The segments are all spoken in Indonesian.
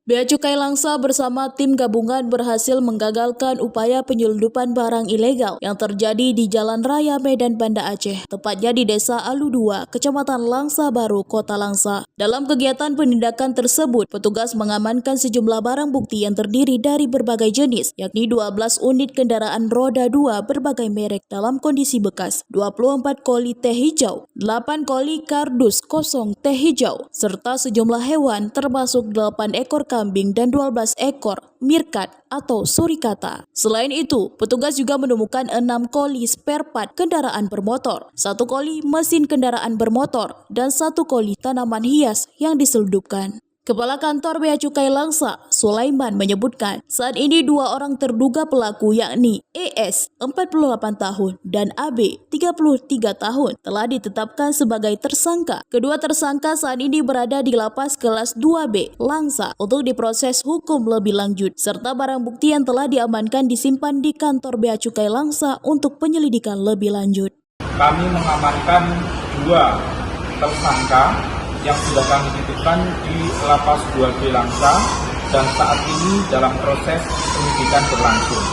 Bea Cukai Langsa bersama tim gabungan berhasil menggagalkan upaya penyelundupan barang ilegal yang terjadi di Jalan Raya Medan Banda Aceh, tepatnya di Desa Alu 2, Kecamatan Langsa Baru, Kota Langsa. Dalam kegiatan penindakan tersebut, petugas mengamankan sejumlah barang bukti yang terdiri dari berbagai jenis, yakni 12 unit kendaraan roda 2 berbagai merek dalam kondisi bekas, 24 koli teh hijau, 8 koli kardus kosong teh hijau, serta sejumlah hewan termasuk 8 ekor kambing dan 12 ekor mirkat atau surikata. Selain itu, petugas juga menemukan 6 koli spare part kendaraan bermotor, 1 koli mesin kendaraan bermotor, dan 1 koli tanaman hias yang diselundupkan. Kepala Kantor Bea Cukai Langsa, Sulaiman, menyebutkan saat ini 2 orang terduga pelaku yakni ES 48 tahun dan AB 33 tahun telah ditetapkan sebagai tersangka. Kedua tersangka saat ini berada di lapas kelas 2B Langsa untuk diproses hukum lebih lanjut, serta barang bukti yang telah diamankan disimpan di Kantor Bea Cukai Langsa untuk penyelidikan lebih lanjut. Kami mengamankan 2 tersangka yang sudah kami titipkan di Lapas 2B Langsa dan saat ini dalam proses penyidikan berlangsung.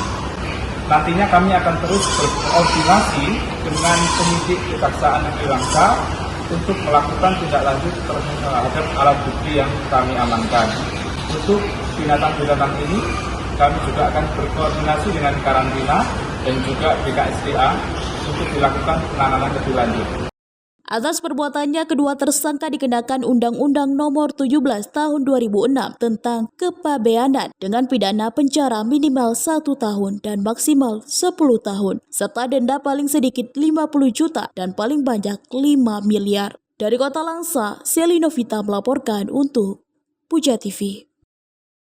Nantinya kami akan terus berkoordinasi dengan penyidik Kejaksaan Negeri Langsa untuk melakukan tindak lanjut terhadap alat bukti yang kami amankan. Untuk binatang-binatang ini kami juga akan berkoordinasi dengan karantina dan juga BKSDA untuk dilakukan penanganan lebih lanjut. Atas perbuatannya, kedua tersangka dikenakan Undang-Undang Nomor 17 Tahun 2006 tentang kepabeanan dengan pidana penjara minimal 1 tahun dan maksimal 10 tahun, serta denda paling sedikit 50 juta dan paling banyak 5 miliar. Dari Kota Langsa, Selina Vita melaporkan untuk Puja TV.